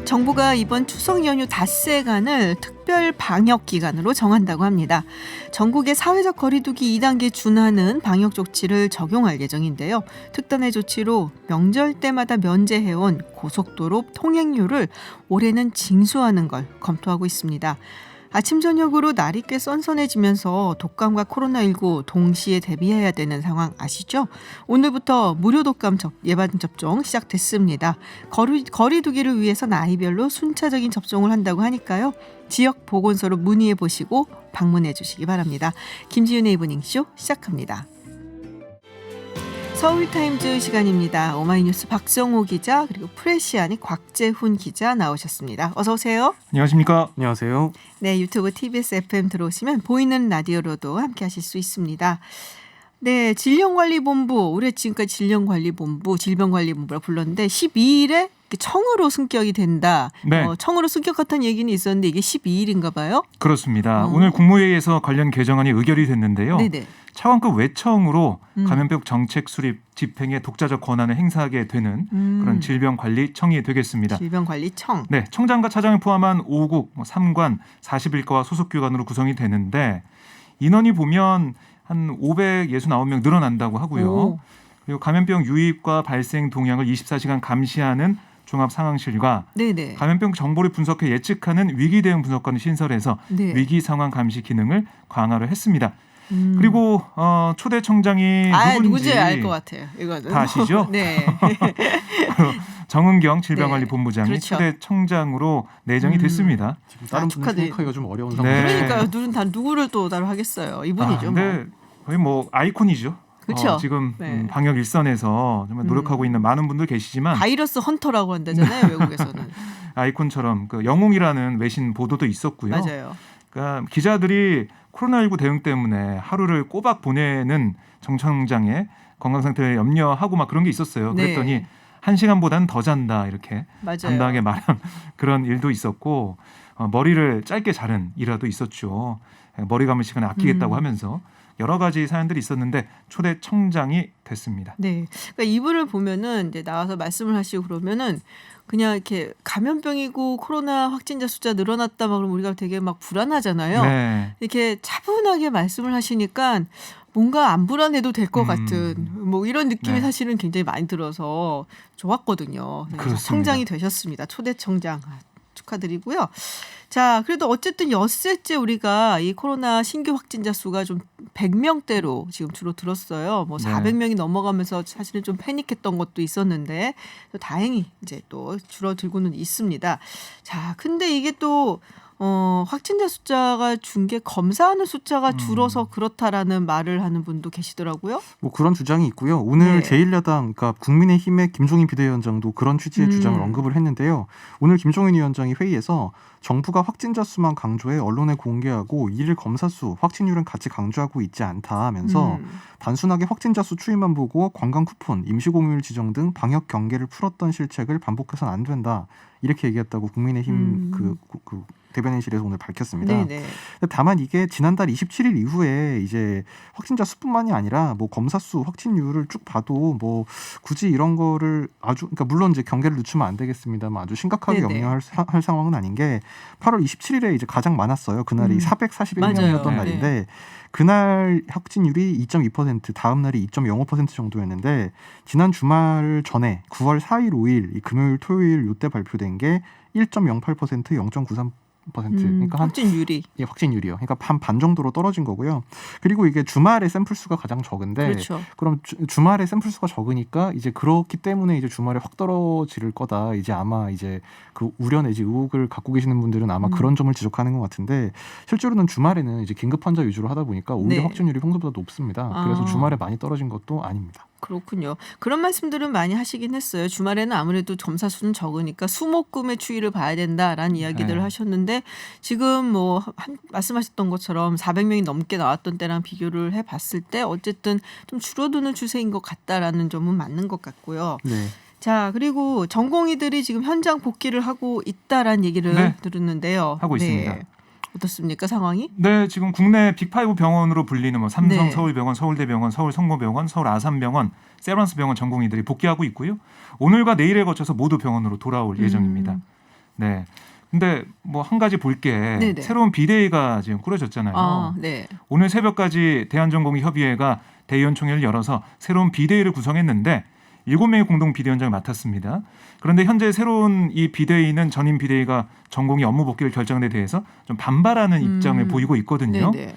정부가 이번 추석 연휴 닷새간을 특별 방역 기간으로 정한다고 합니다. 전국의 사회적 거리두기 2단계 준하는 방역 조치를 적용할 예정인데요. 특단의 조치로 명절 때마다 면제해온 고속도로 통행료를 올해는 징수하는 걸 검토하고 있습니다. 아침 저녁으로 날이 꽤 선선해지면서 독감과 코로나19 동시에 대비해야 되는 상황 아시죠? 오늘부터 무료 독감 예방접종 시작됐습니다. 거리두기를 위해서 나이별로 순차적인 접종을 한다고 하니까요. 지역 보건소로 문의해 보시고 방문해 주시기 바랍니다. 김지윤의 이브닝쇼 시작합니다. 서울타임즈 시간입니다. 오마이뉴스 박정호 기자 그리고 프레시안의 곽재훈 기자 나오셨습니다. 어서 오세요. 안녕하십니까. 안녕하세요. 네, 유튜브 TBS FM 들어오시면 보이는 라디오로도 함께 하실 수 있습니다. 네, 질병관리본부, 올해 지금까지 질병관리본부라 불렀는데 12일에 청으로 승격이 된다. 네. 청으로 승격했다는 얘기는 있었는데 이게 12일인가 봐요? 그렇습니다. 오늘 국무회의에서 관련 개정안이 의결이 됐는데요. 네네. 차관급 외청으로 감염병 정책 수립 집행의 독자적 권한을 행사하게 되는 그런 질병관리청이 되겠습니다. 질병관리청. 네, 청장과 차장을 포함한 5국 3관 41가와 소속기관으로 구성이 되는데 인원이 보면 한 569명 늘어난다고 하고요. 오. 그리고 감염병 유입과 발생 동향을 24시간 감시하는 종합상황실과 네네. 감염병 정보를 분석해 예측하는 위기 대응 분석관을 신설해서 네. 위기 상황 감시 기능을 강화를 했습니다. 그리고 초대 청장이 누군지 알 것 같아요. 이거는 다 아시죠? 네. 정은경 질병관리본부장이 그렇죠. 초대 청장으로 내정이 됐습니다. 지금 다른 분들 축하드립니다. 생각하기가 좀 어려운 네. 상황이에요. 그러니까요. 둘은 다 누구를 또 따로 하겠어요. 이분이죠. 근데 거의 뭐 아이콘이죠. 그렇죠. 지금 네. 방역 일선에서 정말 노력하고 있는 많은 분들 계시지만 바이러스 헌터라고 한다잖아요. 외국에서는. 아이콘처럼 그 영웅이라는 외신 보도도 있었고요. 맞아요. 그러니까 기자들이 코로나19 대응 때문에 하루를 꼬박 보내는 정 청장의 건강 상태를 염려하고 막 그런 게 있었어요. 네. 그랬더니 1시간보다는 더 잔다 이렇게 맞아요. 담담하게 말한 그런 일도 있었고 머리를 짧게 자른 일화도 있었죠. 머리 감을 시간을 아끼겠다고 하면서 여러 가지 사연들이 있었는데 초대 청장이 됐습니다. 네. 그러니까 이분을 보면은 이제 나와서 말씀을 하시고 그러면은 그냥 이렇게 감염병이고 코로나 확진자 숫자 늘어났다 막 그러면 우리가 되게 막 불안하잖아요. 네. 이렇게 차분하게 말씀을 하시니까 뭔가 안 불안해도 될 것 같은 뭐 이런 느낌이 네. 사실은 굉장히 많이 들어서 좋았거든요. 그래서 그렇습니다. 청장이 되셨습니다. 초대 청장 축하드리고요. 자, 그래도 어쨌든 엿새째 우리가 이 코로나 신규 확진자 수가 좀 100명대로 지금 주로 들었어요. 뭐 네. 400명이 넘어가면서 사실은 좀 패닉했던 것도 있었는데 다행히 이제 또 줄어들고는 있습니다. 자, 근데 이게 또 확진자 숫자가 준 게 검사하는 숫자가 줄어서 그렇다라는 말을 하는 분도 계시더라고요. 뭐 그런 주장이 있고요. 오늘 네. 제1야당, 그러니까 국민의힘의 김종인 비대위원장도 그런 취지의 주장을 언급을 했는데요. 오늘 김종인 위원장이 회의에서 정부가 확진자 수만 강조해 언론에 공개하고 이를 검사 수, 확진율은 같이 강조하고 있지 않다 하면서 단순하게 확진자 수 추이만 보고 관광 쿠폰, 임시공휴일 지정 등 방역 경계를 풀었던 실책을 반복해서는 안 된다. 이렇게 얘기했다고 국민의힘 그 대변인실에서 오늘 밝혔습니다. 네네. 다만 이게 지난달 27일 이후에 이제 확진자 수뿐만이 아니라 뭐 검사 수, 확진율을 쭉 봐도 뭐 굳이 이런 거를 그러니까 물론 이제 경계를 늦추면 안 되겠습니다만 아주 심각하게 네네. 염려할 상황은 아닌 게 8월 27일에 이제 가장 많았어요. 그날이 441명이었던 맞아요. 날인데 네. 그날 확진율이 2.2%, 다음 날이 2.05% 정도였는데 지난 주말 전에 9월 4일, 5일 이 금요일, 토요일 이때 발표된 게 1.08%, 0.93%. 그러니까 확진율이. 확진율이요. 그러니까 반 정도로 떨어진 거고요. 그리고 이게 주말에 샘플 수가 가장 적은데, 그렇죠. 그럼 주말에 샘플 수가 적으니까 이제 그렇기 때문에 이제 주말에 확 떨어질 거다. 이제 아마 이제 그 우려 내지 의혹을 갖고 계시는 분들은 아마 그런 점을 지적하는 것 같은데 실제로는 주말에는 이제 긴급 환자 위주로 하다 보니까 오히려 네. 확진율이 평소보다 높습니다. 그래서 주말에 많이 떨어진 것도 아닙니다. 그렇군요. 그런 말씀들은 많이 하시긴 했어요. 주말에는 아무래도 점사 수는 적으니까 수목금의 추이를 봐야 된다라는 이야기들을 네. 하셨는데 지금 뭐 말씀하셨던 것처럼 400명이 넘게 나왔던 때랑 비교를 해봤을 때 어쨌든 좀 줄어드는 추세인 것 같다라는 점은 맞는 것 같고요. 네. 자, 그리고 전공의들이 지금 현장 복귀를 하고 있다라는 얘기를 네. 들었는데요. 하고 있습니다. 어떻습니까, 상황이? 네, 지금 국내 빅5 병원으로 불리는 뭐 삼성 네. 서울병원, 서울대병원, 서울성모병원, 서울아산병원, 세브란스병원 전공의들이 복귀하고 있고요. 오늘과 내일에 거쳐서 모두 병원으로 돌아올 예정입니다. 네. 근데 뭐 한 가지 볼 게 네네. 새로운 비대위가 지금 꾸려졌잖아요. 아, 네. 오늘 새벽까지 대한전공의협의회가 대의원총회를 열어서 새로운 비대위를 구성했는데 7명의 공동 비대위원장을 맡았습니다. 그런데 현재 새로운 이 비대위는 전임 비대위가 전공의 업무 복귀를 결정한 데 대해서 좀 반발하는 입장을 보이고 있거든요. 네네.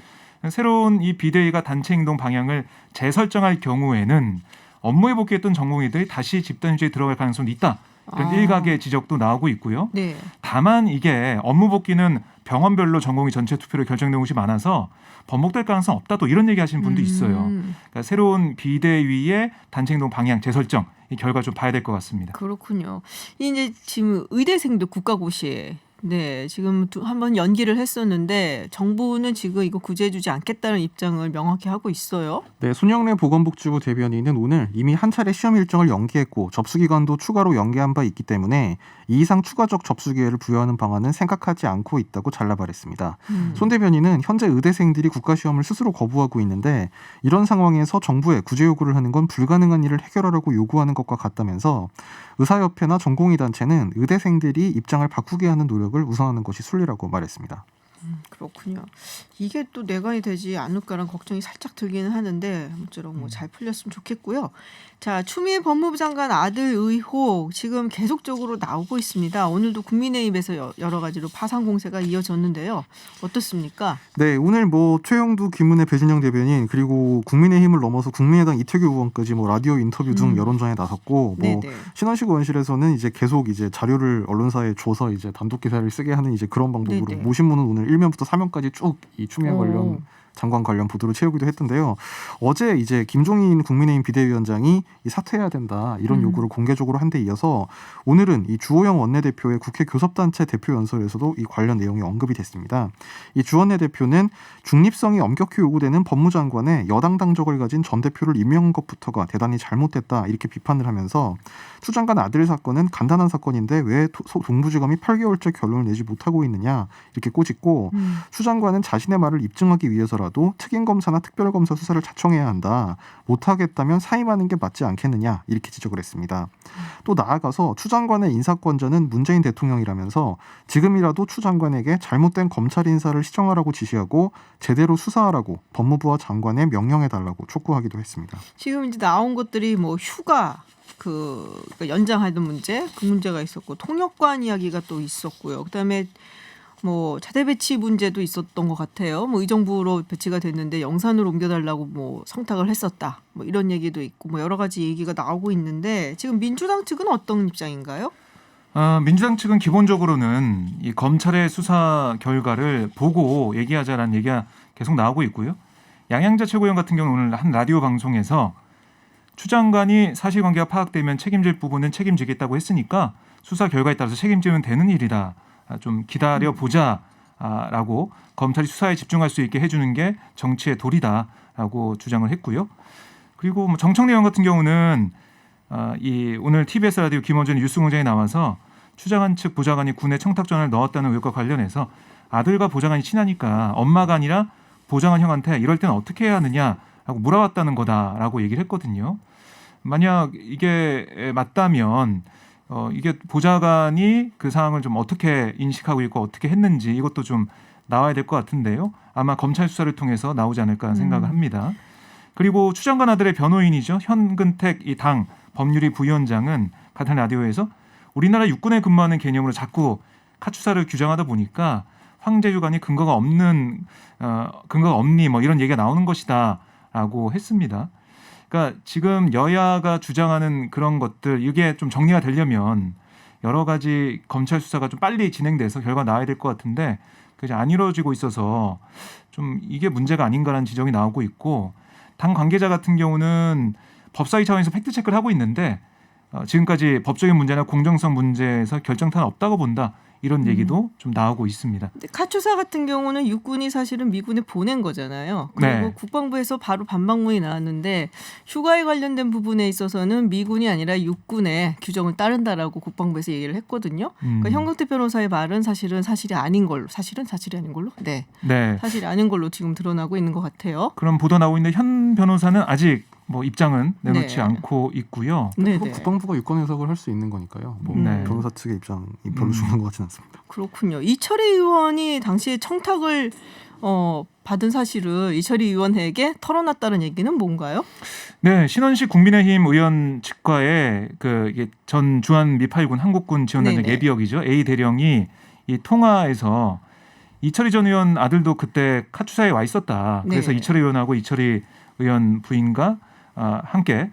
새로운 이 비대위가 단체 행동 방향을 재설정할 경우에는 업무에 복귀했던 전공의들이 다시 집단 휴직에 들어갈 가능성도 있다. 이런 아. 일각의 지적도 나오고 있고요. 네. 다만 이게 업무 복귀는 병원별로 전공의 전체 투표로 결정된 곳이 많아서 번복될 가능성 없다 또 이런 얘기하시는 분도 있어요. 그러니까 새로운 비대위의 단체 행동 방향 재설정 이 결과 좀 봐야 될 것 같습니다. 그렇군요. 이제 지금 의대생도 국가고시에 네, 지금 한번 연기를 했었는데 정부는 지금 이거 구제해주지 않겠다는 입장을 명확히 하고 있어요. 네, 손영래 보건복지부 대변인은 오늘 이미 한 차례 시험 일정을 연기했고 접수 기간도 추가로 연기한 바 있기 때문에 이 이상 추가적 접수 기회를 부여하는 방안은 생각하지 않고 있다고 잘라말했습니다. 손 대변인은 현재 의대생들이 국가시험을 스스로 거부하고 있는데 이런 상황에서 정부에 구제 요구를 하는 건 불가능한 일을 해결하라고 요구하는 것과 같다면서 의사협회나 전공의 단체는 의대생들이 입장을 바꾸게 하는 노력을 우선하는 것이 순리라고 말했습니다. 그렇군요. 이게 또 내관이 되지 않을까라는 걱정이 살짝 들기는 하는데 아무쪼록 뭐 잘 풀렸으면 좋겠고요. 자, 추미애 법무부 장관 아들 의혹 지금 계속적으로 나오고 있습니다. 오늘도 국민의힘에서 여러 가지로 파상 공세가 이어졌는데요. 어떻습니까? 네, 오늘 뭐 최영두, 김은혜, 배진영 대변인 그리고 국민의힘을 넘어서 국민의당 이태규 의원까지 뭐 라디오 인터뷰 등 여론전에 나섰고 뭐 네네. 신원식 원실에서는 이제 계속 이제 자료를 언론사에 줘서 이제 단독 기사를 쓰게 하는 이제 그런 방법으로 네네. 모신문은 오늘 1면부터 3면까지 쭉 이 추미애 오. 관련 장관 관련 보도를 채우기도 했던데요. 어제 이제 김종인 국민의힘 비대위원장이 이 사퇴해야 된다 이런 요구를 공개적으로 한 데 이어서 오늘은 이 주호영 원내대표의 국회 교섭단체 대표 연설에서도 이 관련 내용이 언급이 됐습니다. 이 주 원내대표는 중립성이 엄격히 요구되는 법무장관의 여당 당적을 가진 전 대표를 임명한 것부터가 대단히 잘못됐다 이렇게 비판을 하면서 추 장관 아들 사건은 간단한 사건인데 왜 동부지검이 8개월째 결론을 내지 못하고 있느냐 이렇게 꼬집고 추 장관은 자신의 말을 입증하기 위해서라도 특임검사나 특별검사 수사를 자청해야 한다. 못하겠다면 사임하는 게 맞지 않겠느냐 이렇게 지적을 했습니다. 또 나아가서 추 장관의 인사권자는 문재인 대통령이라면서 지금이라도 추 장관에게 잘못된 검찰 인사를 시정하라고 지시하고 제대로 수사하라고 법무부와 장관에 명령해달라고 촉구하기도 했습니다. 지금 이제 나온 것들이 뭐 휴가 그러니까 연장하던 문제 그 문제가 있었고 통역관 이야기가 또 있었고요. 그다음에 뭐 자대 배치 문제도 있었던 것 같아요. 뭐 의정부로 배치가 됐는데 영산으로 옮겨달라고 뭐 성탁을 했었다. 뭐 이런 얘기도 있고 뭐 여러 가지 얘기가 나오고 있는데 지금 민주당 측은 어떤 입장인가요? 민주당 측은 기본적으로는 이 검찰의 수사 결과를 보고 얘기하자라는 얘기가 계속 나오고 있고요. 양양자 최고위원 같은 경우는 오늘 한 라디오 방송에서 추 장관이 사실관계가 파악되면 책임질 부분은 책임지겠다고 했으니까 수사 결과에 따라서 책임지면 되는 일이다. 좀 기다려보자라고 검찰이 수사에 집중할 수 있게 해주는 게 정치의 도리다라고 주장을 했고요. 그리고 뭐 정청래 의원 같은 경우는 이 오늘 TBS 라디오 김원준 뉴스공장에 나와서 추 장관 측 보좌관이 군에 청탁 전화를 넣었다는 의혹과 관련해서 아들과 보좌관이 친하니까 엄마가 아니라 보좌관 형한테 이럴 때는 어떻게 해야 하느냐라고 물어봤다는 거다라고 얘기를 했거든요. 만약 이게 맞다면 이게 보좌관이 그 상황을 좀 어떻게 인식하고 있고 어떻게 했는지 이것도 좀 나와야 될 것 같은데요. 아마 검찰 수사를 통해서 나오지 않을까 생각을 합니다. 그리고 추 장관 아들의 변호인이죠. 현근택 이 당 법률위 부위원장은 같은 라디오에서 우리나라 육군에 근무하는 개념으로 자꾸 카추사를 규정하다 보니까 황제 휴관이 근거가 없니 뭐 이런 얘기가 나오는 것이다라고 했습니다. 그러니까 지금 여야가 주장하는 그런 것들 이게 좀 정리가 되려면 여러 가지 검찰 수사가 좀 빨리 진행돼서 결과 나와야 될 것 같은데 그게 안 이루어지고 있어서 좀 이게 문제가 아닌가라는 지적이 나오고 있고 당 관계자 같은 경우는 법사위 차원에서 팩트 체크를 하고 있는데 지금까지 법적인 문제나 공정성 문제에서 결정타는 없다고 본다. 이런 얘기도 좀 나오고 있습니다. 카투사 같은 경우는 육군이 사실은 미군에 보낸 거잖아요. 그리고 네. 국방부에서 바로 반박문이 나왔는데 휴가에 관련된 부분에 있어서는 미군이 아니라 육군의 규정을 따른다라고 국방부에서 얘기를 했거든요. 그러니까 현근택 변호사의 말은 사실이 아닌 걸로. 사실이 아닌 걸로? 네. 네. 사실이 아닌 걸로 지금 드러나고 있는 것 같아요. 그런 보도 나오고 있는데 윤석현 변호사는 아직 뭐 입장은 내놓지 네. 않고 있고요. 네, 그거 네. 국방부가 유권 해석을 할 수 있는 거니까요. 뭐 네. 변호사 측의 입장이 별로 중요한 것 같지는 않습니다. 그렇군요. 이철희 의원이 당시에 청탁을 받은 사실을 이철희 의원에게 털어놨다는 얘기는 뭔가요? 네, 신원식 국민의힘 의원 측과의 이게 전 주한 미8군 한국군 지원단장 네네. 예비역이죠. A 대령이 이 통화에서 이철희 전 의원 아들도 그때 카투사에 와 있었다. 그래서 네. 이철희 의원하고 이철희 의원 부인과 함께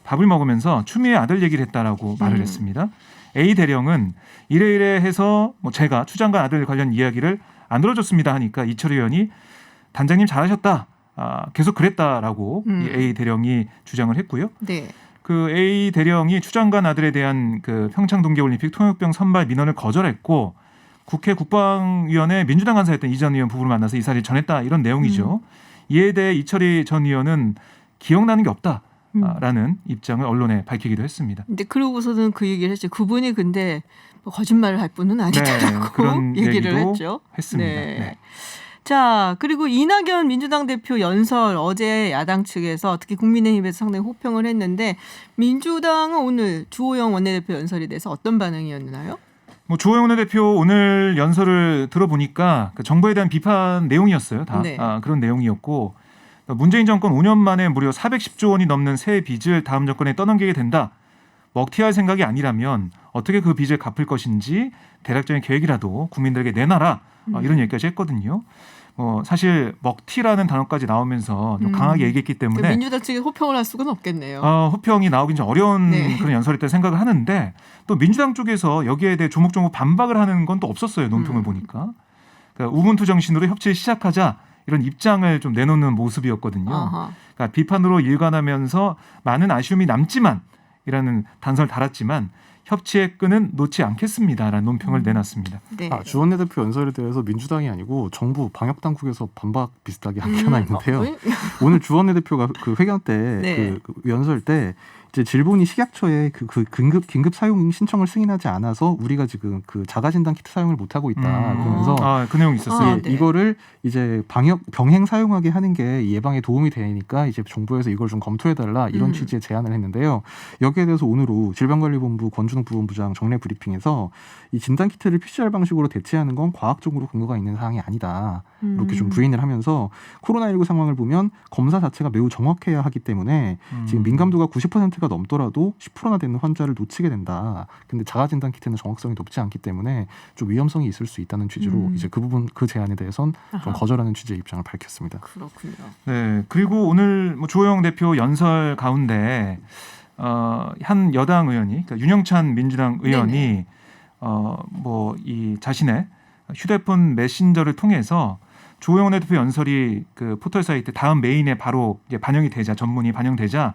밥을 먹으면서 추미애 아들 얘기를 했다라고 말을 했습니다. A 대령은 이래 해서 뭐 제가 추 장관 아들 관련 이야기를 안 들어줬습니다 하니까 이철희 의원이 단장님 잘하셨다. 계속 그랬다라고 이 A 대령이 주장을 했고요. 네. 그 A 대령이 추 장관 아들에 대한 그 평창 동계올림픽 통역병 선발 민원을 거절했고 국회 국방위원회 민주당 간사였던 이 전 의원 부부를 만나서 이 사실을 전했다 이런 내용이죠. 이에 대해 이철희 전 의원은 기억나는 게 없다라는 입장을 언론에 밝히기도 했습니다. 근데 그러고서는 그 얘기를 했죠. 그분이 근데 뭐 거짓말을 할 분은 아니다라고 그런 얘기를 얘기도 했죠. 했습니다. 네. 네. 자, 그리고 이낙연 민주당 대표 연설 어제 야당 측에서 특히 국민의힘에서 상당히 호평을 했는데 민주당은 오늘 주호영 원내대표 연설에 대해서 어떤 반응이었나요? 뭐 주호영 원내대표 오늘 연설을 들어보니까 그 정부에 대한 비판 내용이었어요. 다 네. 그런 내용이었고 문재인 정권 5년 만에 무려 410조 원이 넘는 새 빚을 다음 정권에 떠넘기게 된다. 먹튀할 생각이 아니라면 어떻게 그 빚을 갚을 것인지 대략적인 계획이라도 국민들에게 내놔라. 이런 얘기까지 했거든요. 사실 먹튀라는 단어까지 나오면서 좀 강하게 얘기했기 때문에 민주당 측에 호평을 할 수는 없겠네요. 호평이 나오긴 좀 어려운 네. 그런 연설이었다는 생각을 하는데 또 민주당 쪽에서 여기에 대해 조목조목 반박을 하는 건 또 없었어요. 논평을 보니까. 그러니까 우분투 정신으로 협치를 시작하자 이런 입장을 좀 내놓는 모습이었거든요. 아하. 그러니까 비판으로 일관하면서 많은 아쉬움이 남지만 이라는 단서를 달았지만 협치의 끈은 놓지 않겠습니다라는 논평을 내놨습니다. 네. 주 원내대표 연설에 대해서 민주당이 아니고 정부 방역 당국에서 반박 비슷하게 한 게 하나 있는데요. 오늘 주 원내대표가 그 회견 때 네. 그 연설 때 이제 질본이 식약처에 그 긴급 사용 신청을 승인하지 않아서 우리가 지금 그 자가 진단 키트 사용을 못 하고 있다 그러면서 그 내용이 있었어요. 네. 이거를 이제 병행 사용하게 하는 게 예방에 도움이 되니까 이제 정부에서 이걸 좀 검토해 달라 이런 취지의 제안을 했는데요. 여기에 대해서 오늘 오후 질병관리본부 권준욱 부본부장 정례 브리핑에서 이 진단 키트를 PCR 방식으로 대체하는 건 과학적으로 근거가 있는 사항이 아니다. 이렇게 좀 부인을 하면서 코로나19 상황을 보면 검사 자체가 매우 정확해야 하기 때문에 지금 민감도가 90%가 넘더라도 10%나 되는 환자를 놓치게 된다. 근데 자가 진단 키트는 정확성이 높지 않기 때문에 좀 위험성이 있을 수 있다는 취지로 이제 그 부분 그 제안에 대해선 좀 거절하는 취지의 입장을 밝혔습니다. 그렇군요. 네, 그리고 오늘 주호영 대표 연설 가운데 한 여당 의원이 그러니까 윤영찬 민주당 의원이 이 자신의 휴대폰 메신저를 통해서 주호영 대표 연설이 그 포털 사이트 다음 메인에 바로 이제 반영이 되자 전문이 반영되자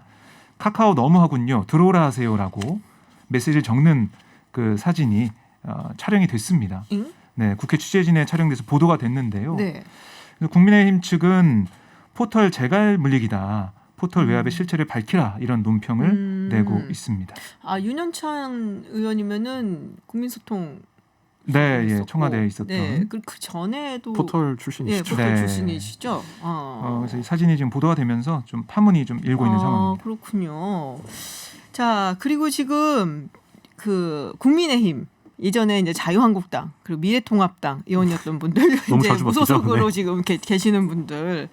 카카오 너무하군요. 들어오라 하세요라고 메시지를 적는 그 사진이 촬영이 됐습니다. 네, 국회 취재진에 촬영돼서 보도가 됐는데요. 네. 국민의힘 측은 포털 재갈 물리기다. 포털 외압의 실체를 밝히라 이런 논평을 내고 있습니다. 윤현찬 의원이면은 국민소통 네, 있었고, 청와대에 있었던. 네, 그 전에도 포털 출신이시죠. 포털 네. 출신이시죠. 그래서 이 사진이 지금 보도가 되면서 좀 파문이 좀 일고 있는 상황입니다. 그렇군요. 자, 그리고 지금 그 국민의힘 예전에 이제 자유한국당 그리고 미래통합당 의원이었던 분들 너무 이제 자주 바뀌죠. 무소속으로 네. 지금 계시는 분들.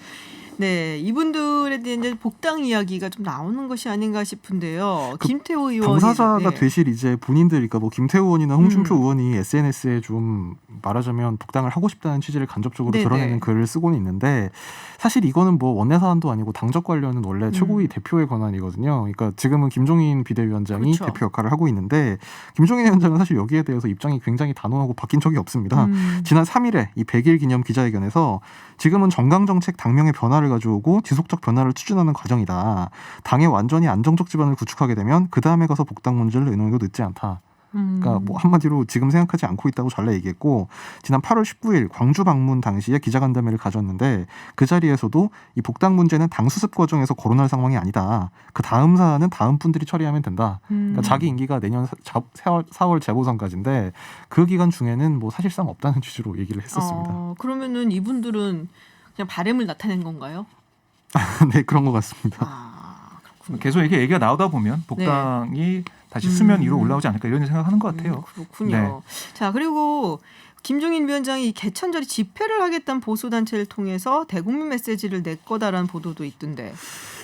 네, 이분들에 대한 이제 복당 이야기가 좀 나오는 것이 아닌가 싶은데요. 김태호 의원이 당사자가 되실 이제 본인들, 그러니까 뭐 김태우 의원이나 홍준표 의원이 SNS에 좀 말하자면 복당을 하고 싶다는 취지를 간접적으로 네네. 드러내는 글을 쓰고는 있는데 사실 이거는 뭐 원내 사안도 아니고 당적 관련은 원래 최고위 대표의 권한이거든요. 그러니까 지금은 김종인 비대위원장이 그렇죠. 대표 역할을 하고 있는데 김종인 위원장은 사실 여기에 대해서 입장이 굉장히 단호하고 바뀐 적이 없습니다. 지난 3일에 이 100일 기념 기자회견에서 지금은 정강정책 당명의 변화를 가져오고 지속적 변화를 추진하는 과정이다. 당의 완전히 안정적 기반을 구축하게 되면 그 다음에 가서 복당 문제를 내놓는 게 늦지 않다. 그러니까 뭐 한마디로 지금 생각하지 않고 있다고 잘라 얘기했고 지난 8월 19일 광주 방문 당시에 기자간담회를 가졌는데 그 자리에서도 이 복당 문제는 당 수습 과정에서 거론할 상황이 아니다. 그 다음 사안은 다음 분들이 처리하면 된다. 그러니까 자기 임기가 내년 4월 재보선까지인데 그 기간 중에는 뭐 사실상 없다는 취지로 얘기를 했었습니다. 그러면은 이분들은 그냥 바램을 나타낸 건가요? 네, 그런 것 같습니다. 아, 그렇군요. 계속 이렇게 얘기가 나오다 보면 복당이 다시 수면 위로 올라오지 않을까 이런 생각하는 것 같아요. 그렇군요. 네. 자, 그리고 김종인 위원장이 개천절에 집회를 하겠다는 보수단체를 통해서 대국민 메시지를 낼 거다라는 보도도 있던데.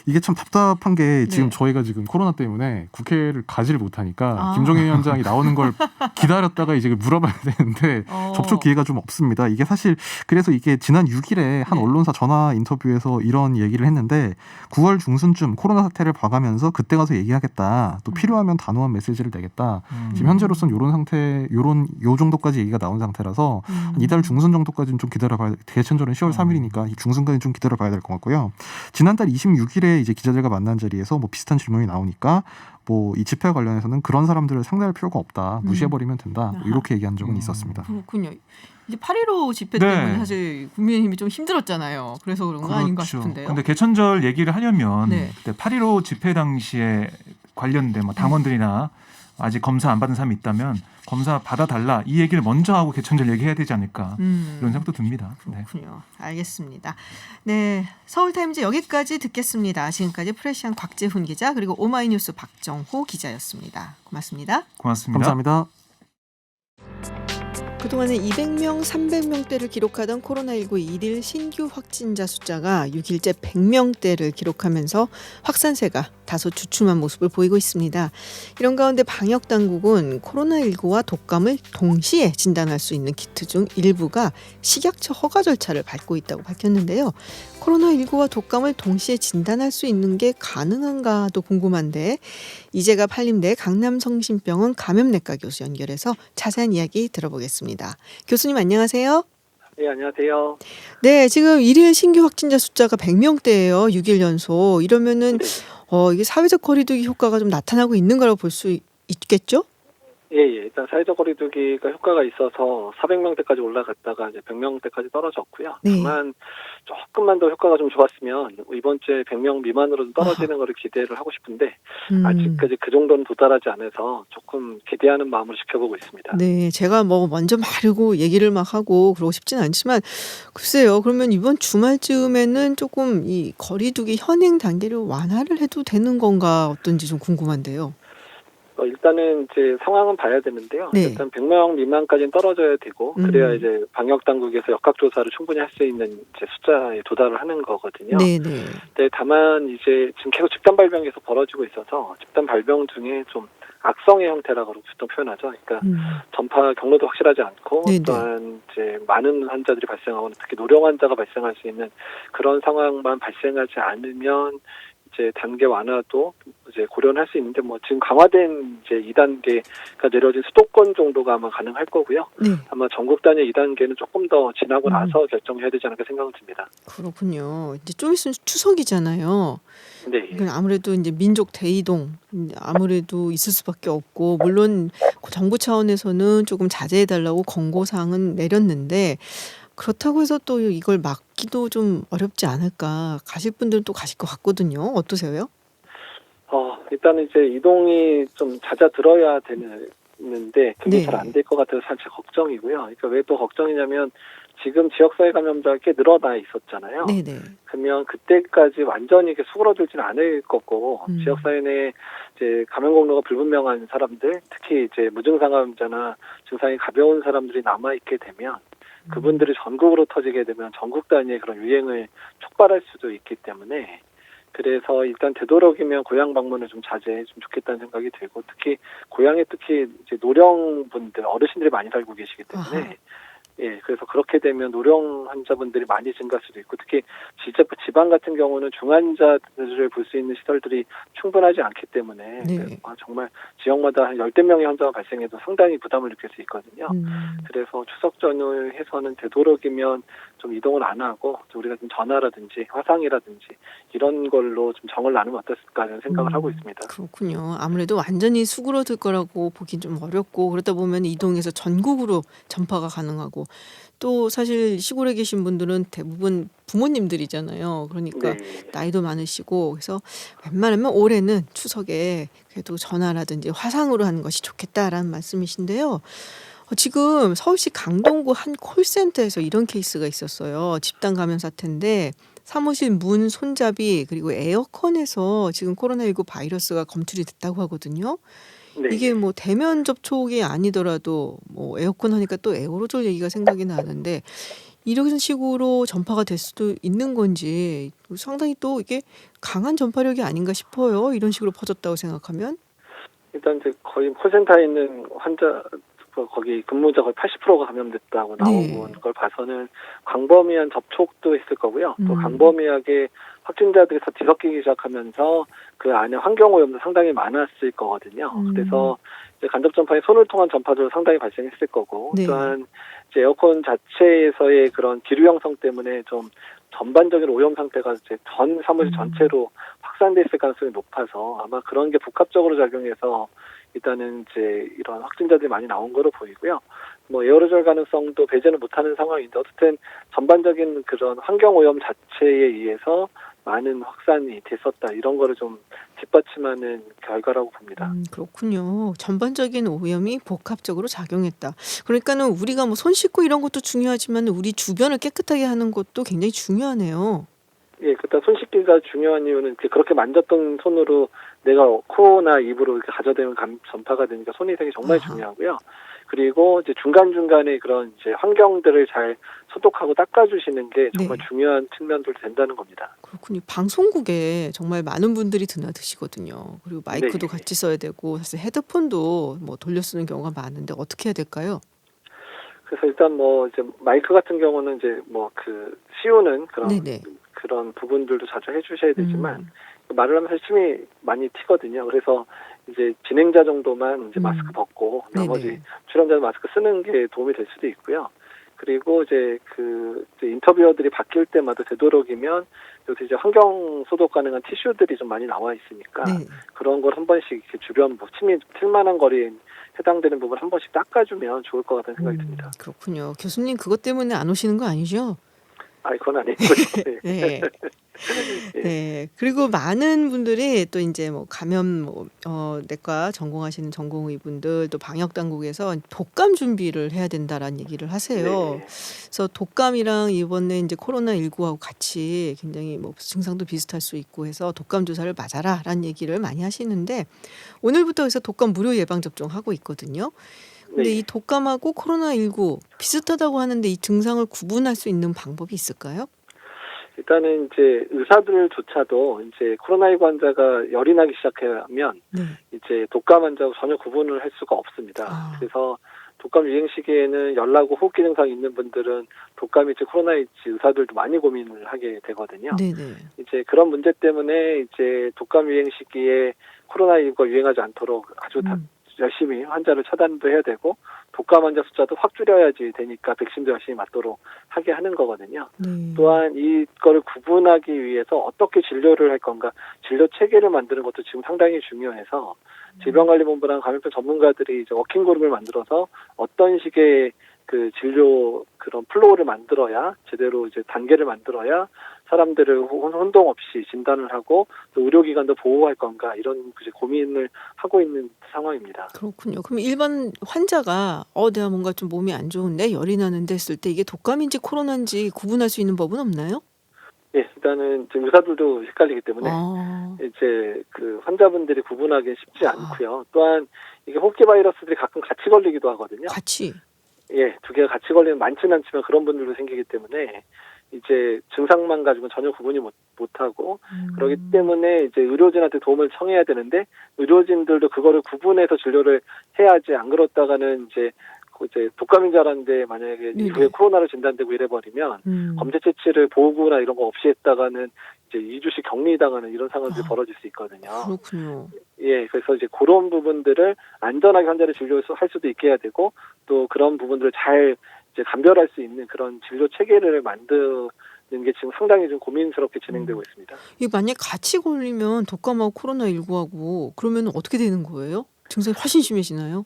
이게 참 답답한 게 지금 네. 저희가 지금 코로나 때문에 국회를 가지를 못하니까 아. 김종인 위원장이 나오는 걸 기다렸다가 이제 물어봐야 되는데 접촉 기회가 좀 없습니다. 이게 사실 그래서 이게 지난 6일에 한 네. 언론사 전화 인터뷰에서 이런 얘기를 했는데 9월 중순쯤 코로나 사태를 봐가면서 그때 가서 얘기하겠다. 또 필요하면 단호한 메시지를 내겠다. 지금 현재로선 요런 상태, 요 정도까지 얘기가 나온 상태라서 한 이달 중순 정도까지는 좀 기다려봐야. 개천절은 10월 3일이니까 중순까지 좀 기다려봐야 될 것 같고요. 지난달 26일에 이제 기자들과 만난 자리에서 뭐 비슷한 질문이 나오니까 뭐 이 집회 관련해서는 그런 사람들을 상대할 필요가 없다. 무시해버리면 된다. 뭐 이렇게 얘기한 적은 있었습니다. 그렇군요. 이제 8.15 집회 네. 때문에 사실 국민의힘이 좀 힘들었잖아요. 그래서 그런 거 아닌가 싶은데요. 근데 개천절 얘기를 하려면 네. 그때 8.15 집회 당시에 관련된 뭐 당원들이나 아직 검사 안 받은 사람이 있다면 검사 받아달라 이 얘기를 먼저 하고 개천절 얘기해야 되지 않을까 이런 생각도 듭니다. 네. 그렇군요. 알겠습니다. 네, 서울타임즈 여기까지 듣겠습니다. 지금까지 프레시안 곽재훈 기자 그리고 오마이뉴스 박정호 기자였습니다. 고맙습니다. 고맙습니다. 감사합니다. 그동안에 200명, 300명대를 기록하던 코로나19 일일 신규 확진자 숫자가 6일째 100명대를 기록하면서 확산세가 다소 주춤한 모습을 보이고 있습니다. 이런 가운데 방역당국은 코로나19와 독감을 동시에 진단할 수 있는 키트 중 일부가 식약처 허가 절차를 밟고 있다고 밝혔는데요. 코로나19와 독감을 동시에 진단할 수 있는 게 가능한가도 궁금한데 이재갑 한림대 강남성심병원 감염내과 교수 연결해서 자세한 이야기 들어보겠습니다. 교수님 안녕하세요. 네, 안녕하세요. 네, 지금 일일 신규 확진자 숫자가 100명대예요. 6일 연속. 이러면은 이게 사회적 거리두기 효과가 좀 나타나고 있는 거라고 볼 수 있겠죠? 예. 일단 사회적 거리두기가 효과가 있어서 400명대까지 올라갔다가 이제 100명대까지 떨어졌고요. 네. 다만 조금만 더 효과가 좀 좋았으면 이번 주에 100명 미만으로 떨어지는 거를 기대를 하고 싶은데 아직까지 그 정도는 도달하지 않아서 조금 기대하는 마음으로 지켜보고 있습니다. 네, 제가 뭐 먼저 마르고 얘기를 막 하고 그러고 싶진 않지만 글쎄요. 그러면 이번 주말쯤에는 조금 이 거리두기 현행 단계를 완화를 해도 되는 건가 어떤지 좀 궁금한데요. 일단은 이제 상황은 봐야 되는데요. 네. 일단 100명 미만까지는 떨어져야 되고 그래야 이제 방역 당국에서 역학 조사를 충분히 할 수 있는 이제 숫자에 도달을 하는 거거든요. 네. 네, 다만 이제 지금 계속 집단 발병이 계속 벌어지고 있어서 집단 발병 중에 좀 악성의 형태라고 보통 표현하죠. 그러니까 전파 경로도 확실하지 않고 네네. 또한 이제 많은 환자들이 발생하거나 특히 노령 환자가 발생할 수 있는 그런 상황만 발생하지 않으면 이제 단계 완화도 이제 고려는 할 수 있는데 뭐 지금 강화된 이제 2단계가 내려진 수도권 정도가 아마 가능할 거고요. 네. 아마 전국 단위 2단계는 조금 더 지나고 나서 결정해야 되지 않을까 생각은 듭니다. 그렇군요. 이제 좀 있으면 추석이잖아요. 네. 그러니까 아무래도 이제 민족 대이동 아무래도 있을 수밖에 없고 물론 정부 차원에서는 조금 자제해달라고 권고사항은 내렸는데 그렇다고 해서 또 이걸 막기도 좀 어렵지 않을까. 가실 분들은 또 가실 것 같거든요. 어떠세요? 일단은 이제 이동이 좀 잦아들어야 되는데 그게 네. 잘 안 될 것 같아서 살짝 걱정이고요. 그러니까 왜 또 걱정이냐면 지금 지역사회 감염자가 꽤 늘어나 있었잖아요. 네네. 그러면 그때까지 완전히 이렇게 수그러들지는 않을 거고 지역사회 내 이제 감염 경로가 불분명한 사람들, 특히 이제 무증상 감염자나 증상이 가벼운 사람들이 남아 있게 되면 그분들이 전국으로 터지게 되면 전국 단위의 그런 유행을 촉발할 수도 있기 때문에 그래서 일단 되도록이면 고향 방문을 좀 자제해 좀 좋겠다는 생각이 들고 특히 고향에 특히 이제 노령분들 어르신들이 많이 살고 계시기 때문에 아하. 예, 그래서 그렇게 되면 노령 환자분들이 많이 증가할 수도 있고 특히 지방 같은 경우는 중환자들을 볼 수 있는 시설들이 충분하지 않기 때문에 네. 정말 지역마다 한 10대 명의 환자가 발생해도 상당히 부담을 느낄 수 있거든요. 그래서 추석 전후해서는 되도록이면 좀 이동을 안 하고 우리가 좀 전화라든지 화상이라든지 이런 걸로 좀 정을 나누면 어떻을까 하는 생각을 하고 있습니다. 그렇군요. 아무래도 완전히 수그러들 거라고 보긴 좀 어렵고 그러다 보면 이동해서 전국으로 전파가 가능하고 또 사실 시골에 계신 분들은 대부분 부모님들이잖아요. 그러니까 네. 나이도 많으시고 그래서 웬만하면 올해는 추석에 그래도 전화라든지 화상으로 하는 것이 좋겠다라는 말씀이신데요. 지금 서울시 강동구 한 콜센터에서 이런 케이스가 있었어요. 집단 감염 사태인데 사무실 문 손잡이 그리고 에어컨에서 지금 코로나19 바이러스가 검출이 됐다고 하거든요. 네. 이게 뭐 대면 접촉이 아니더라도 뭐 에어컨 하니까 또 에어로졸 얘기가 생각이 나는데 이런 식으로 전파가 될 수도 있는 건지 상당히 또 이게 강한 전파력이 아닌가 싶어요. 이런 식으로 퍼졌다고 생각하면. 일단 이제 거의 콜센터에 있는 환자 거기 근무자 거의 80%가 감염됐다고 나온 네. 걸 봐서는 광범위한 접촉도 했을 거고요. 또 음. 광범위하게 확진자들이 다 뒤섞이기 시작하면서 그 안에 환경오염도 상당히 많았을 거거든요. 그래서 이제 간접 전파에 손을 통한 전파도 상당히 발생했을 거고, 네. 또한 이제 에어컨 자체에서의 그런 기류 형성 때문에 좀 전반적인 오염 상태가 이제 전 사무실 전체로 확산돼 있을 가능성이 높아서 아마 그런 게 복합적으로 작용해서 일단은 이제 이런 확진자들이 많이 나온 거로 보이고요. 뭐 에어로졸 가능성도 배제는 못하는 상황인데 어쨌든 전반적인 그런 환경 오염 자체에 의해서 많은 확산이 됐었다 이런 거를 좀 뒷받침하는 결과라고 봅니다. 그렇군요. 전반적인 오염이 복합적으로 작용했다. 그러니까는 우리가 뭐 손 씻고 이런 것도 중요하지만 우리 주변을 깨끗하게 하는 것도 굉장히 중요하네요. 예, 그때 손 씻기가 중요한 이유는 그렇게 만졌던 손으로 내가 코나 입으로 이렇게 가져대면 전파가 되니까 손위생이 정말 아하. 중요하고요. 그리고 이제 중간중간에 그런 이제 환경들을 잘 소독하고 닦아주시는 게 정말 네. 중요한 측면들도 된다는 겁니다. 그렇군요. 방송국에 정말 많은 분들이 드나드시거든요. 그리고 마이크도 네. 같이 써야 되고 사실 헤드폰도 뭐 돌려 쓰는 경우가 많은데 어떻게 해야 될까요? 그래서 일단 뭐 이제 마이크 같은 경우는 이제 뭐 그 씌우는 네네. 그런 부분들도 자주 해주셔야 되지만 음. 말을 하면서 침이 많이 튀거든요. 그래서 이제 진행자 정도만 이제 마스크 벗고 나머지 네네. 출연자는 마스크 쓰는 게 도움이 될 수도 있고요. 그리고 이제 이제 인터뷰어들이 바뀔 때마다 되도록이면 여기서 이제 환경 소독 가능한 티슈들이 좀 많이 나와 있으니까 네. 그런 걸 한 번씩 이렇게 주변 뭐 침이 튈만한 거리에 해당되는 부분 한 번씩 닦아주면 좋을 것 같다는 생각이 듭니다. 그렇군요. 교수님 그것 때문에 안 오시는 거 아니죠? 그건 아니고. 네. 예. 네. 그리고 많은 분들이 또 이제 뭐 감염 내과 전공하시는 전공의분들 또 방역 당국에서 독감 준비를 해야 된다라는 얘기를 하세요. 네. 그래서 독감이랑 이번에 이제 코로나19하고 같이 굉장히 뭐 증상도 비슷할 수 있고 해서 독감 주사를 맞아라라는 얘기를 많이 하시는데 오늘부터 그래서 독감 무료 예방 접종하고 있거든요. 근데 네. 이 독감하고 코로나19 비슷하다고 하는데 이 증상을 구분할 수 있는 방법이 있을까요? 일단은 이제 의사들조차도 이제 코로나19 환자가 열이 나기 시작하면 네. 이제 독감 환자하고 전혀 구분을 할 수가 없습니다. 아. 그래서 독감 유행 시기에는 열 나고 호흡기 증상이 있는 분들은 독감일지 코로나일지 의사들도 많이 고민을 하게 되거든요. 네네. 이제 그런 문제 때문에 이제 독감 유행 시기에 코로나19가 유행하지 않도록 아주 열심히 환자를 차단도 해야 되고 독감 환자 숫자도 확 줄여야지 되니까 백신도 열심히 맞도록 하게 하는 거거든요. 네. 또한 이거를 구분하기 위해서 어떻게 진료를 할 건가 진료 체계를 만드는 것도 지금 상당히 중요해서 질병관리본부랑 감염병 전문가들이 이제 워킹 그룹을 만들어서 어떤 식의 그 진료 그런 플로우를 만들어야 제대로 이제 단계를 만들어야 사람들을 혼동 없이 진단을 하고 또 의료기관도 보호할 건가 이런 이제 고민을 하고 있는 상황입니다. 그렇군요. 그럼 일반 환자가 내가 뭔가 좀 몸이 안 좋은데 열이 나는데 했을 때 이게 독감인지 코로나인지 구분할 수 있는 법은 없나요? 예, 일단은 지금 의사들도 헷갈리기 때문에 이제 그 환자분들이 구분하기 쉽지 않고요. 또한 이게 호흡기 바이러스들이 가끔 같이 걸리기도 하거든요. 같이. 예, 두 개가 같이 걸리면 많지는 않지만 그런 분들도 생기기 때문에 이제 증상만 가지고는 전혀 구분이 못하고 그렇기 때문에 이제 의료진한테 도움을 청해야 되는데 의료진들도 그거를 구분해서 진료를 해야지 안 그렇다가는 이제 독감인 줄 알았는데 만약에 네네. 이후에 코로나로 진단되고 이래버리면 검사 채취를 보고나 이런 거 없이 했다가는 이제 2주씩 격리당하는 이런 상황들이 벌어질 수 있거든요. 그렇군요. 예, 그래서 이제 그런 부분들을 안전하게 환자를 진료할 수도 있게 해야 되고 또 그런 부분들을 잘 이제 감별할 수 있는 그런 진료 체계를 만드는 게 지금 상당히 좀 고민스럽게 진행되고 있습니다. 이게 만약 같이 걸리면 독감하고 코로나19하고 그러면 어떻게 되는 거예요? 증상이 훨씬 심해지나요?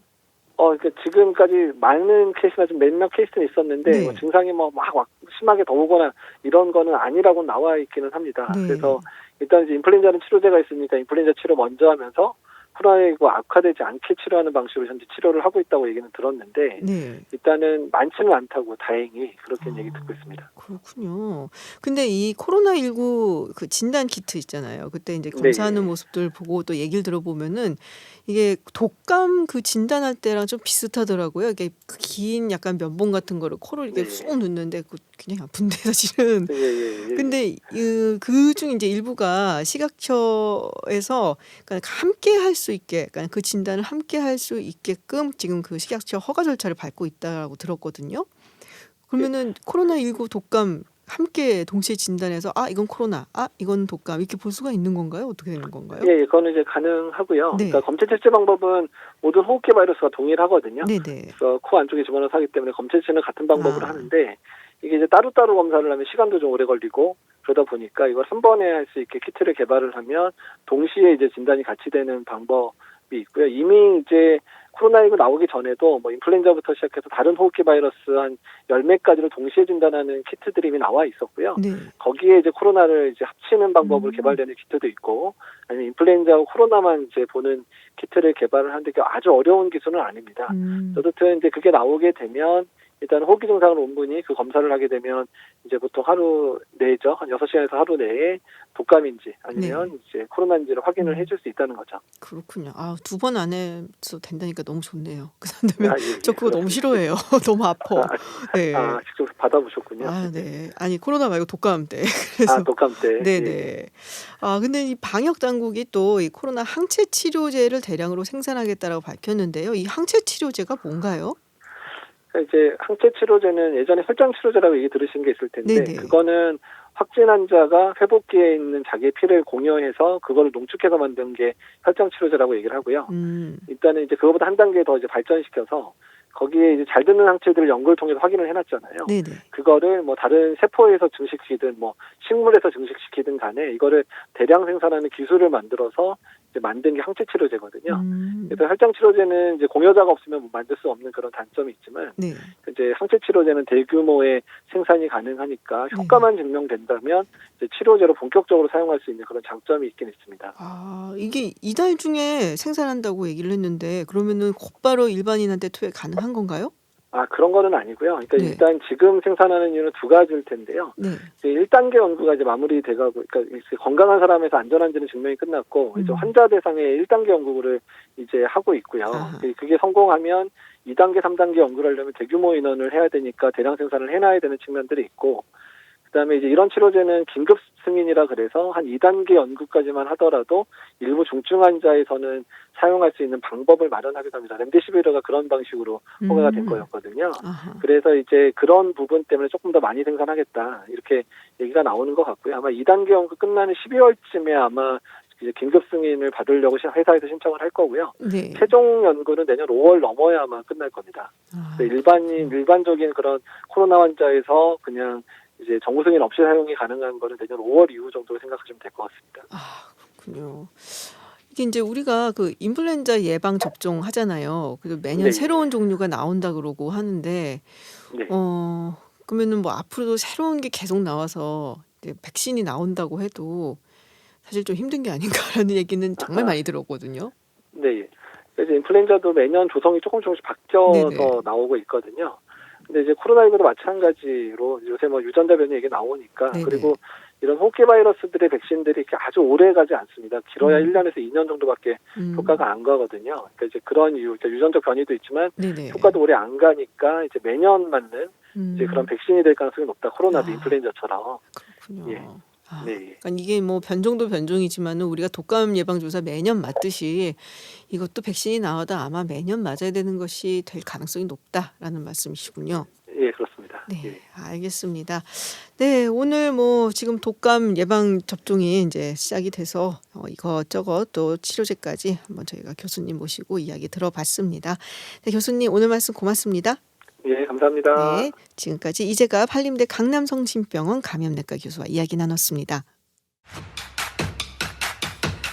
그러니까 지금까지 많은 케이스나 좀 몇몇 케이스는 있었는데 네. 뭐 증상이 막 심하게 더 오거나 이런 거는 아니라고 나와 있기는 합니다. 네. 그래서 일단 이제 인플루엔자는 치료제가 있으니까 인플루엔자 치료 먼저 하면서 코로나19 악화되지 않게 치료하는 방식으로 현재 치료를 하고 있다고 얘기는 들었는데 네. 일단은 많지는 않다고 다행히 그렇게 얘기 듣고 있습니다. 그렇군요. 근데 이 코로나19 그 진단 키트 있잖아요. 그때 이제 검사하는 네. 모습들 보고 또 얘기를 들어보면은 이게 독감 그 진단할 때랑 좀 비슷하더라고요. 이게 그 긴 약간 면봉 같은 거를 코를 이렇게 네. 쑥 넣는데 그 굉장히 아픈데 사실은. 예. 근데 그중 이제 일부가 식약처에서 그러니까 함께 할 수 있게, 그러니까 그 진단을 함께 할 수 있게끔 지금 그 식약처 허가 절차를 밟고 있다라고 들었거든요. 그러면은 코로나19 독감 함께 동시에 진단해서 이건 코로나, 이건 독감 이렇게 볼 수가 있는 건가요? 어떻게 되는 건가요? 예, 그거는 이제 가능하고요. 네. 그러니까 검체 채취 방법은 모든 호흡기 바이러스가 동일하거든요. 네네. 그래서 코 안쪽에 집어넣어서 하기 때문에 검체 채취는 같은 방법으로 아. 하는데 이게 이제 따로따로 검사를 하면 시간도 좀 오래 걸리고 그러다 보니까 이걸 한 번에 할 수 있게 키트를 개발을 하면 동시에 이제 진단이 같이 되는 방법이 있고요. 이미 이제 코로나19 나오기 전에도 뭐 인플루엔자부터 시작해서 다른 호흡기 바이러스 한 10몇 가지를 동시에 진단하는 키트들이 이미 나와 있었고요. 네. 거기에 이제 코로나를 이제 합치는 방법으로 개발되는 키트도 있고, 아니면 인플루엔자하고 코로나만 이제 보는 키트를 개발을 하는데 아주 어려운 기술은 아닙니다. 어쨌든 이제 그게 나오게 되면 일단 호흡기 증상을 온 분이 그 검사를 하게 되면 이제 보통 하루 내죠. 한 6시간에서 하루 내에 독감인지 아니면 이제 코로나인지를 확인을 해줄 수 있다는 거죠. 그렇군요. 2번 안 해도 된다니까 너무 좋네요. 그 사람들 예, 저 그거 너무 싫어해요. 너무 아파. 네. 직접 받아보셨군요. 네. 아니 코로나 말고 독감 때. 그래서 독감 때. 네네. 예. 근데 이 방역 당국이 또 이 코로나 항체 치료제를 대량으로 생산하겠다라고 밝혔는데요. 이 항체 치료제가 뭔가요? 이제 항체 치료제는 예전에 혈장 치료제라고 얘기 들으신 게 있을 텐데 네네. 그거는 확진 환자가 회복기에 있는 자기의 피를 공여해서 그걸 농축해서 만든 게 혈장 치료제라고 얘기를 하고요. 일단은 이제 그거보다 한 단계 더 이제 발전시켜서 거기에 이제 잘 듣는 항체들을 연구를 통해서 확인을 해놨잖아요. 네네. 그거를 뭐 다른 세포에서 증식시키든 뭐 식물에서 증식시키든 간에 이거를 대량 생산하는 기술을 만들어서 이제 만든 게 항체 치료제거든요. 그래서 혈장 치료제는 이제 공여자가 없으면 뭐 만들 수 없는 그런 단점이 있지만 네. 이제 항체 치료제는 대규모의 생산이 가능하니까 효과만 증명된다면 이제 치료제로 본격적으로 사용할 수 있는 그런 장점이 있긴 있습니다. 이게 이달 중에 생산한다고 얘기를 했는데 그러면은 곧바로 일반인한테 투여 가능한 건가요? 그런 거는 아니고요. 그러니까 네. 일단 지금 생산하는 이유는 두 가지일 텐데요. 네. 이제 1단계 연구가 이제 마무리돼가고, 그러니까 건강한 사람에서 안전한지는 증명이 끝났고, 이제 환자 대상의 1단계 연구를 이제 하고 있고요. 아하. 그게 성공하면 2단계, 3단계 연구를 하려면 대규모 인원을 해야 되니까 대량 생산을 해놔야 되는 측면들이 있고, 그다음에 이제 이런 치료제는 긴급 승인이라 그래서 한 2단계 연구까지만 하더라도 일부 중증 환자에서는 사용할 수 있는 방법을 마련하기도 합니다. 렘데시비르가 그런 방식으로 허가가 된 거였거든요. 아하. 그래서 이제 그런 부분 때문에 조금 더 많이 생산하겠다 이렇게 얘기가 나오는 것 같고요. 아마 2단계 연구 끝나는 12월쯤에 아마 이제 긴급 승인을 받으려고 회사에서 신청을 할 거고요. 네. 최종 연구는 내년 5월 넘어야 아마 끝날 겁니다. 일반적인 그런 코로나 환자에서 그냥 이제 정부 승인 없이 사용이 가능한 거는 내년 5월 이후 정도로 생각하시면 될 것 같습니다. 그렇군요. 이게 이제 우리가 그 인플루엔자 예방 접종 하잖아요. 그래서 매년 네. 새로운 종류가 나온다 그러고 하는데, 네. 그러면은 뭐 앞으로도 새로운 게 계속 나와서 이제 백신이 나온다고 해도 사실 좀 힘든 게 아닌가라는 얘기는 정말 많이 들었거든요. 네. 그래서 인플루엔자도 매년 조성이 조금씩 바뀌어서 네네. 나오고 있거든요. 근데 이제 코로나19도 마찬가지로 요새 뭐 유전자 변이 얘기 나오니까 네네. 그리고 이런 호흡기 바이러스들의 백신들이 이렇게 아주 오래 가지 않습니다. 길어야 1년에서 2년 정도밖에 효과가 안 가거든요. 그러니까 이제 그런 이유, 유전적 변이도 있지만 네네. 효과도 오래 안 가니까 이제 매년 맞는 이제 그런 백신이 될 가능성이 높다. 코로나도 인플루엔자처럼. 그렇군요. 예. 네. 그러니까 이게 뭐 변종도 변종이지만은 우리가 독감 예방 주사 매년 맞듯이 이것도 백신이 나와도 아마 매년 맞아야 되는 것이 될 가능성이 높다라는 말씀이시군요. 예, 그렇습니다. 네, 예. 알겠습니다. 네, 오늘 뭐 지금 독감 예방 접종이 이제 시작이 돼서 이것저것 또 치료제까지 한번 저희가 교수님 모시고 이야기 들어봤습니다. 네, 교수님 오늘 말씀 고맙습니다. 예, 감사합니다. 네, 지금까지 이재갑 한림대 강남성심병원 감염내과 교수와 이야기 나눴습니다.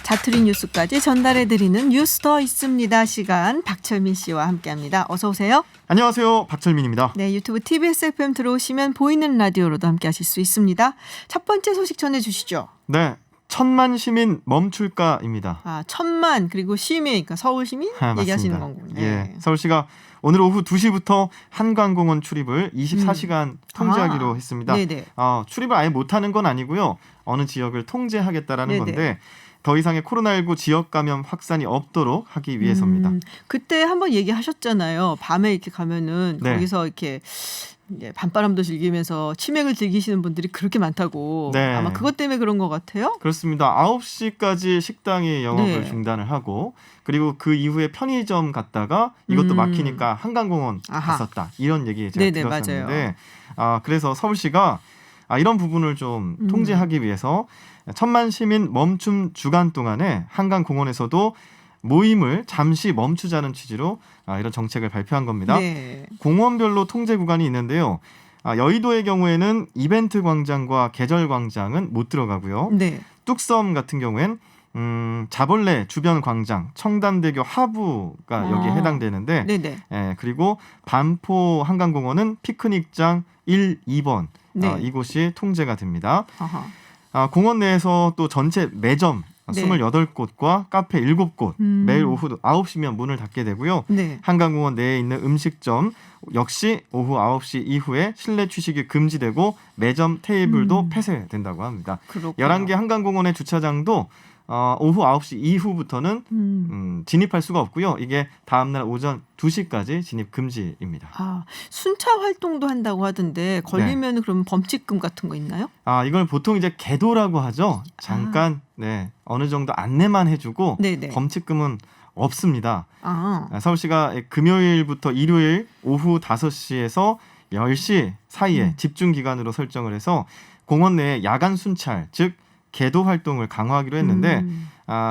자투리 뉴스까지 전달해드리는 뉴스 더 있습니다. 시간 박철민 씨와 함께합니다. 어서 오세요. 안녕하세요. 박철민입니다. 네, 유튜브 TBS FM 들어오시면 보이는 라디오로도 함께하실 수 있습니다. 첫 번째 소식 전해주시죠. 네. 천만 시민 멈출까입니다. 아, 천만 그리고 시민, 그러니까 서울 시민 얘기하시는 맞습니다. 거군요. 예, 서울시가 오늘 오후 2시부터 한강공원 출입을 24시간 통제하기로 했습니다. 네네. 출입을 아예 못하는 건 아니고요. 어느 지역을 통제하겠다라는 네네. 건데 더 이상의 코로나19 지역 감염 확산이 없도록 하기 위해서입니다. 그때 한번 얘기하셨잖아요. 밤에 이렇게 가면은 네. 거기서 이렇게 이제 밤바람도 즐기면서 치맥을 즐기시는 분들이 그렇게 많다고. 네. 아마 그것 때문에 그런 것 같아요. 그렇습니다. 9시까지 식당이 영업을 네. 중단을 하고 그리고 그 이후에 편의점 갔다가 이것도 막히니까 한강공원 아하. 갔었다. 이런 얘기 제가 네네, 들었었는데 그래서 서울시가 이런 부분을 좀 통제하기 위해서 천만 시민 멈춤 주간 동안에 한강공원에서도 모임을 잠시 멈추자는 취지로 이런 정책을 발표한 겁니다. 네. 공원별로 통제 구간이 있는데요. 여의도의 경우에는 이벤트 광장과 계절 광장은 못 들어가고요. 네. 뚝섬 같은 경우엔 자벌레 주변 광장, 청담대교 하부가 여기에 해당되는데 네네. 그리고 반포 한강공원은 피크닉장 1, 2번 네. 이곳이 통제가 됩니다. 아하. 공원 내에서 또 전체 매점 네. 28곳과 카페 7곳 매일 오후 9시면 문을 닫게 되고요. 네. 한강공원 내에 있는 음식점 역시 오후 9시 이후에 실내 취식이 금지되고 매점 테이블도 폐쇄된다고 합니다. 그렇군요. 11개 한강공원의 주차장도 오후 9시 이후부터는 진입할 수가 없고요. 이게 다음날 오전 2시까지 진입 금지입니다. 순차 활동도 한다고 하던데 걸리면 그럼 범칙금 같은 거 있나요? 이걸 보통 이제 계도라고 하죠. 잠깐 어느 정도 안내만 해주고 네네. 범칙금은 없습니다. 서울시가 금요일부터 일요일 오후 5시에서 10시 사이에 집중 기간으로 설정을 해서 공원 내에 야간 순찰, 즉 계도 활동을 강화하기로 했는데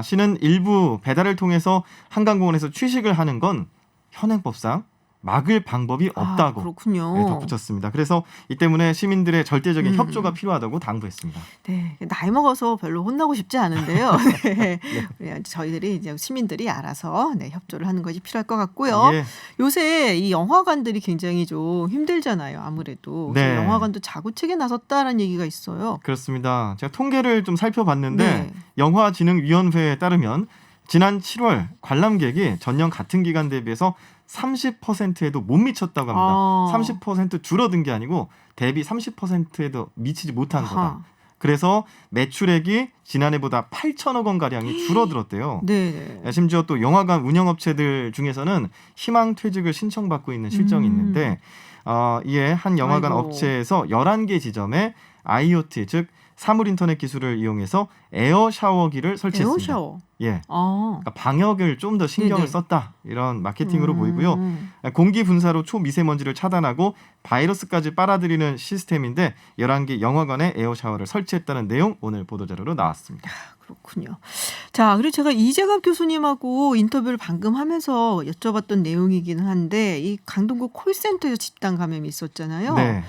시는 일부 배달을 통해서 한강공원에서 취식을 하는 건 현행법상 막을 방법이 없다고 그렇군요. 덧붙였습니다. 그래서 이 때문에 시민들의 절대적인 협조가 필요하다고 당부했습니다. 네, 나이 먹어서 별로 혼나고 싶지 않은데요. 네. 네. 저희들이 이제 시민들이 알아서 협조를 하는 것이 필요할 것 같고요. 예. 요새 이 영화관들이 굉장히 좀 힘들잖아요. 아무래도 네. 영화관도 자구책에 나섰다라는 얘기가 있어요. 그렇습니다. 제가 통계를 좀 살펴봤는데 네. 영화진흥위원회에 따르면 지난 7월 관람객이 전년 같은 기간 대비해서 30%에도 못 미쳤다고 합니다. 30% 줄어든 게 아니고 대비 30%에도 미치지 못한 거다. 그래서 매출액이 지난해보다 8천억 원 가량이 줄어들었대요. 네. 심지어 또 영화관 운영업체들 중에서는 희망퇴직을 신청받고 있는 실정이 있는데 이에 한 영화관 업체에서 11개 지점에 IoT 즉 사물 인터넷 기술을 이용해서 에어 샤워기를 설치했습니다. 에어샤워. 예. 그러니까 방역을 좀 더 신경을 썼다. 이런 마케팅으로 보이고요. 공기 분사로 초미세먼지를 차단하고 바이러스까지 빨아들이는 시스템인데 11개 영화관에 에어 샤워를 설치했다는 내용 오늘 보도자료로 나왔습니다. 그렇군요. 자, 그리고 제가 이재갑 교수님하고 인터뷰를 방금 하면서 여쭤봤던 내용이기는 한데 이 강동구 콜센터에서 집단 감염이 있었잖아요. 네.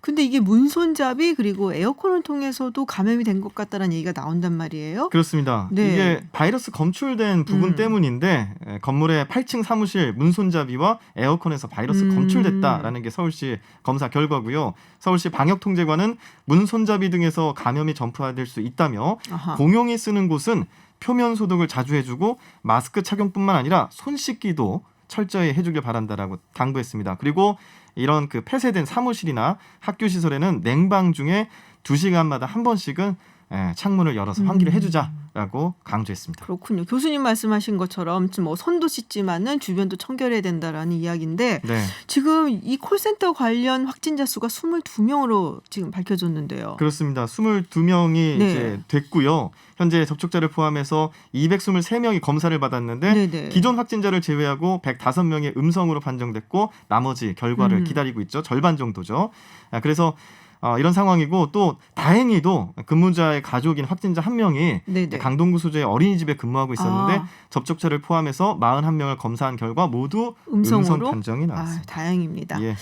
근데 이게 문손잡이 그리고 에어컨을 통해서도 감염이 된 것 같다는 얘기가 나온단 말이에요. 그렇습니다. 네. 이게 바이러스 검출된 부분 때문인데 건물의 8층 사무실 문손잡이와 에어컨에서 바이러스 검출됐다라는 게 서울시 검사 결과고요. 서울시 방역통제관은 문손잡이 등에서 감염이 전파될 수 있다며 공용이 쓰는 곳은 표면 소독을 자주 해주고 마스크 착용뿐만 아니라 손 씻기도 철저히 해주길 바란다라고 당부했습니다. 그리고 이런 그 폐쇄된 사무실이나 학교 시설에는 냉방 중에 2시간마다 한 번씩은 창문을 열어서 환기를 해주자라고 강조했습니다. 그렇군요. 교수님 말씀하신 것처럼 뭐 손도 씻지만은 주변도 청결해야 된다라는 이야기인데 지금 이 콜센터 관련 확진자 수가 22명으로 지금 밝혀졌는데요. 그렇습니다. 22명이 이제 됐고요. 현재 접촉자를 포함해서 223명이 검사를 받았는데 기존 확진자를 제외하고 105명이 음성으로 판정됐고 나머지 결과를 기다리고 있죠. 절반 정도죠. 그래서 이런 상황이고 또 다행히도 근무자의 가족인 확진자 1명이 강동구 소재의 어린이집에 근무하고 있었는데 접촉자를 포함해서 41명을 검사한 결과 모두 음성 판정이 나왔습니다. 다행입니다. 예.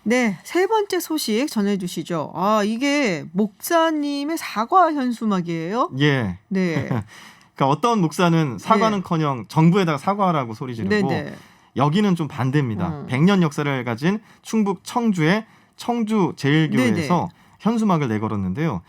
네, 세 번째 소식 전해주시죠. 이게 목사님의 사과 현수막이에요? 예. 네. 그러니까 어떤 목사는 사과는커녕 정부에다가 사과하라고 소리 지르고 여기는 좀 반대입니다. 100년 역사를 가진 충북 청주의 청주 제일교회에서 현수막을 내걸었는데요.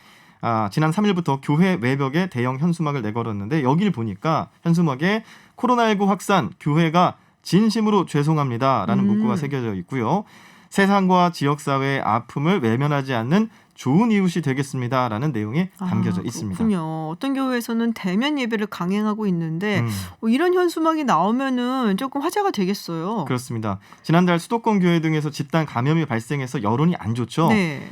지난 3일부터 교회 외벽에 대형 현수막을 내걸었는데 여기를 보니까 현수막에 코로나19 확산 교회가 진심으로 죄송합니다라는 문구가 새겨져 있고요. 세상과 지역사회의 아픔을 외면하지 않는 좋은 이웃이 되겠습니다라는 내용이 담겨져 있습니다. 그렇군요. 어떤 교회에서는 대면 예배를 강행하고 있는데 이런 현수막이 나오면은 조금 화제가 되겠어요. 그렇습니다. 지난달 수도권 교회 등에서 집단 감염이 발생해서 여론이 안 좋죠. 네.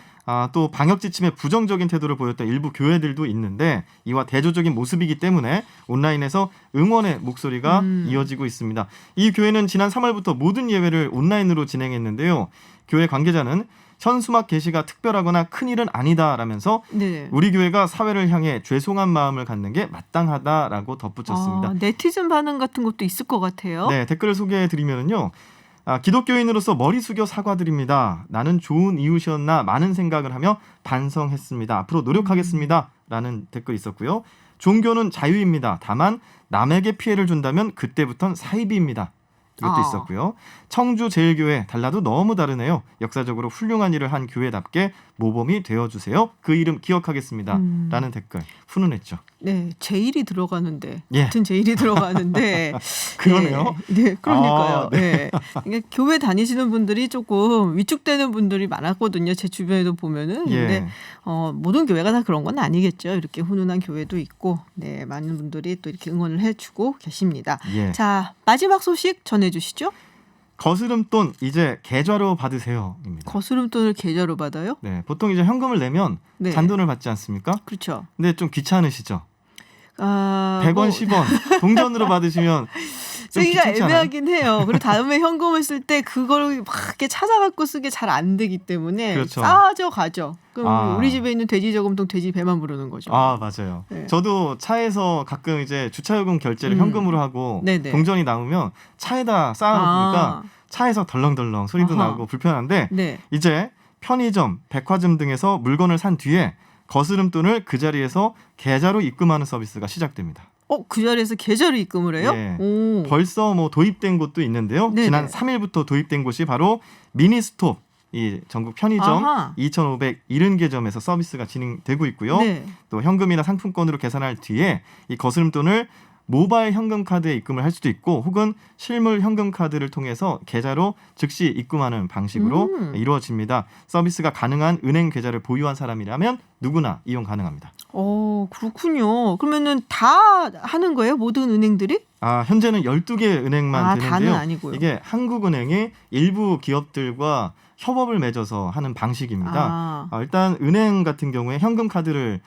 또 방역 지침에 부정적인 태도를 보였던 일부 교회들도 있는데 이와 대조적인 모습이기 때문에 온라인에서 응원의 목소리가 이어지고 있습니다. 이 교회는 지난 3월부터 모든 예배를 온라인으로 진행했는데요. 교회 관계자는 현수막 게시가 특별하거나 큰일은 아니다라면서 네. 우리 교회가 사회를 향해 죄송한 마음을 갖는 게 마땅하다라고 덧붙였습니다. 네티즌 반응 같은 것도 있을 것 같아요. 네, 댓글을 소개해드리면요. 기독교인으로서 머리 숙여 사과드립니다. 나는 좋은 이웃이었나 많은 생각을 하며 반성했습니다. 앞으로 노력하겠습니다. 라는 댓글이 있었고요. 종교는 자유입니다. 다만 남에게 피해를 준다면 그때부터는 사이비입니다. 이것도 있었고요. 청주제일교회 달라도 너무 다르네요. 역사적으로 훌륭한 일을 한 교회답게 모범이 되어주세요. 그 이름 기억하겠습니다. 라는 댓글 훈훈했죠. 네, 제일이 들어가는데 예. 같은 제일이 들어가는데 그러네요. 네, 그러니까요. 네. 네. 그러니까 교회 다니시는 분들이 조금 위축되는 분들이 많았거든요. 제 주변에도 보면은. 근데 예. 모든 교회가 다 그런 건 아니겠죠. 이렇게 훈훈한 교회도 있고, 네, 많은 분들이 또 이렇게 응원을 해주고 계십니다. 예. 자, 마지막 소식 전해주시죠. 거스름돈 이제 계좌로 받으세요입니다. 거스름돈을 계좌로 받아요? 네, 보통 이제 현금을 내면 네. 잔돈을 받지 않습니까? 그렇죠. 근데 좀 귀찮으시죠? 100원, 뭐, 10원 동전으로 받으시면 좀 쓰기가 귀찮지 않아요? 애매하긴 해요. 그리고 다음에 현금을 쓸 때 그걸 막 이렇게 찾아갖고 쓰기 잘 안 되기 때문에 그렇죠. 싸져 가죠. 그럼 아. 우리 집에 있는 돼지 저금통 돼지 배만 부르는 거죠. 맞아요. 네. 저도 차에서 가끔 이제 주차요금 결제를 현금으로 하고 네네. 동전이 남으면 차에다 쌓아놓으니까 차에서 덜렁덜렁 소리도 아하. 나고 불편한데 네. 이제 편의점, 백화점 등에서 물건을 산 뒤에 거스름돈을 그 자리에서 계좌로 입금하는 서비스가 시작됩니다. 그 자리에서 계좌로 입금을 해요? 예. 오. 벌써 뭐 도입된 곳도 있는데요. 네네. 지난 3일부터 도입된 곳이 바로 미니스톱, 이 전국 편의점 아하. 2,570개점에서 서비스가 진행되고 있고요. 네. 또 현금이나 상품권으로 계산할 뒤에 이 거스름돈을 모바일 현금 카드에 입금을 할 수도 있고 혹은 실물 현금 카드를 통해서 계좌로 즉시 입금하는 방식으로 이루어집니다. 서비스가 가능한 은행 계좌를 보유한 사람이라면 누구나 이용 가능합니다. 그렇군요. 그러면은 다 하는 거예요? 모든 은행들이? 현재는 12개 은행만 다는 되는데요. 아니고요. 이게 한국은행이 일부 기업들과 협업을 맺어서 하는 방식입니다. 일단 은행 같은 경우에 현금 카드를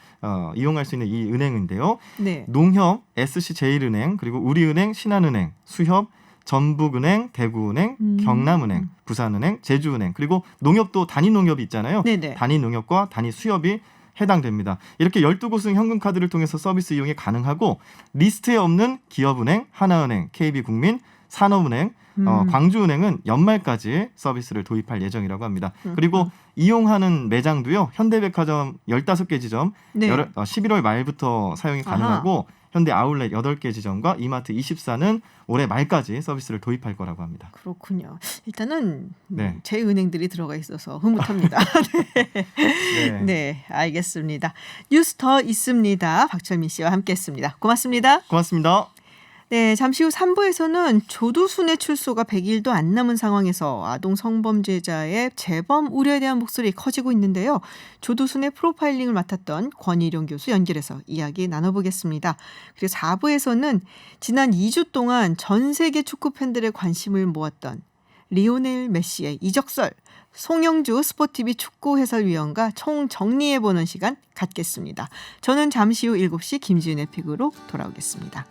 이용할 수 있는 이 은행인데요. 네. 농협, SC제일은행, 그리고 우리은행, 신한은행, 수협, 전북은행, 대구은행, 경남은행, 부산은행, 제주은행, 그리고 농협도 단위농협이 있잖아요. 네네. 단위농협과 단위수협이 해당됩니다. 이렇게 12곳은 현금카드를 통해서 서비스 이용이 가능하고 리스트에 없는 기업은행, 하나은행, KB국민, 산업은행, 광주은행은 연말까지 서비스를 도입할 예정이라고 합니다. 그리고 이용하는 매장도요. 현대백화점 15개 지점 네. 11월 말부터 사용이 가능하고 현대 아울렛 8개 지점과 이마트 24는 올해 말까지 서비스를 도입할 거라고 합니다. 그렇군요. 일단은 네. 제 은행들이 들어가 있어서 흐뭇합니다. 네. 네, 알겠습니다. 뉴스 더 있습니다. 박철민 씨와 함께했습니다. 고맙습니다. 고맙습니다. 네, 잠시 후 3부에서는 조두순의 출소가 100일도 안 남은 상황에서 아동 성범죄자의 재범 우려에 대한 목소리 커지고 있는데요. 조두순의 프로파일링을 맡았던 권일용 교수 연결해서 이야기 나눠보겠습니다. 그리고 4부에서는 지난 2주 동안 전 세계 축구 팬들의 관심을 모았던 리오넬 메시의 이적설, 송영주 스포티비 축구 해설위원과 총정리해보는 시간 갖겠습니다. 저는 잠시 후 7시 김지윤의 픽으로 돌아오겠습니다.